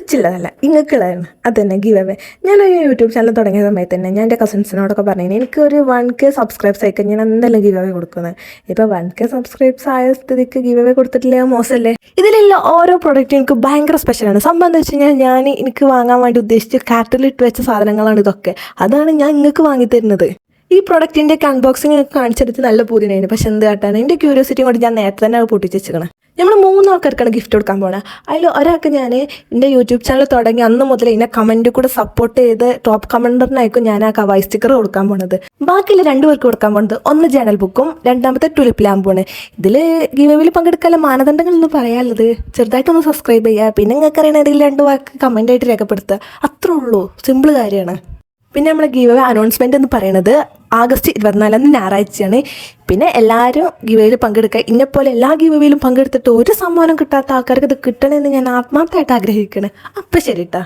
ഇച്ചില്ലതല്ല ഇങ്ങൾക്കുള്ളതാണ് അത് തന്നെ give away. ഞാനൊരു യൂട്യൂബ് ചാനൽ തുടങ്ങിയ സമയത്ത് തന്നെ ഞാൻ എൻ്റെ കസിൻസിനോടൊക്കെ പറഞ്ഞു എനിക്ക് ഒരു 1K സബ്സ്ക്രൈബ്സ് ആയിക്കാൻ ഞാൻ എന്തായാലും ഗീവ് അവേ കൊടുക്കുന്നത്. ഇപ്പോൾ 1K സബ്സ്ക്രൈബ്സ് ആയ സ്ഥിതിക്ക് ഗീവ് അവേ കൊടുത്തിട്ടില്ല മോശമല്ലേ. ഇതിലുള്ള ഓരോ പ്രൊഡക്റ്റും എനിക്ക് ഭയങ്കര സ്പെഷ്യലാണ്. സംഭവം എന്താ വെച്ച് കഴിഞ്ഞാൽ എനിക്ക് വാങ്ങാൻ വേണ്ടി ഉദ്ദേശിച്ച് കാർട്ടിലിട്ട് വെച്ച സാധനങ്ങളാണ് ഇതൊക്കെ. അതാണ് ഞാൻ നിങ്ങൾക്ക് വാങ്ങിത്തരുന്നത്. ഈ പ്രൊഡക്റ്റിൻ്റെ അൺബോക്സിങ് കാണിച്ചെടുത്ത് നല്ല പൂതിനായിരുന്നു. പക്ഷെ എന്ത് കാട്ടാണ് എൻ്റെ ക്യൂരിയോസിറ്റി കൊണ്ട് ഞാൻ നേരത്തെ തന്നെ അത് പൊട്ടിച്ച് വെച്ചിരിക്കണം. നമ്മൾ 3 ആൾക്കാർക്കാണ് ഗിഫ്റ്റ് കൊടുക്കാൻ പോകണം. അതിൽ ഒരാൾക്ക് ഞാൻ എൻ്റെ യൂട്യൂബ് ചാനൽ തുടങ്ങി അന്ന് മുതൽ ഇതിനെ കമൻറ്റ് കൂടെ സപ്പോർട്ട് ചെയ്ത് ടോപ്പ് കമൻറ്ററിനായിരിക്കും ഞാൻ ആ കവായി സ്റ്റിക്കർ കൊടുക്കാൻ പോണത്. ബാക്കിയുള്ള 2 പേർക്ക് കൊടുക്കാൻ പോകുന്നത് ഒന്ന് ജേണൽ ബുക്കും രണ്ടാമത്തെ ടുലിപ്പ് ലാമ്പുമാണ്. ഇതിൽ ഗിവവേയിൽ പങ്കെടുക്കാനുള്ള മാനദണ്ഡങ്ങളൊന്നും പറയാനുള്ളത് ചെറുതായിട്ടൊന്ന് സബ്സ്ക്രൈബ് ചെയ്യുക, പിന്നെ നിങ്ങൾക്ക് അറിയണ ഏതെങ്കിലും 2 വാക്ക് കമൻറ്റായിട്ട് രേഖപ്പെടുത്തുക, അത്രേ ഉള്ളൂ. സിമ്പിൾ കാര്യമാണ്. പിന്നെ നമ്മളെ ഗീവ് അനൗൺസ്മെൻറ്റ് എന്ന് പറയുന്നത് ആഗസ്റ്റ് 24 ഞായറാഴ്ചയാണ്. പിന്നെ എല്ലാവരും ഗീവയിൽ പങ്കെടുക്കുക. ഇന്നെപ്പോലെ എല്ലാ ഗീവയിലും പങ്കെടുത്തിട്ട് ഒരു സമ്മാനം കിട്ടാത്ത ആൾക്കാർക്ക് ഇത് കിട്ടണമെന്ന് ഞാൻ ആത്മാർത്ഥമായിട്ട് ആഗ്രഹിക്കുകയാണ്. അപ്പം ശരി കേട്ടോ.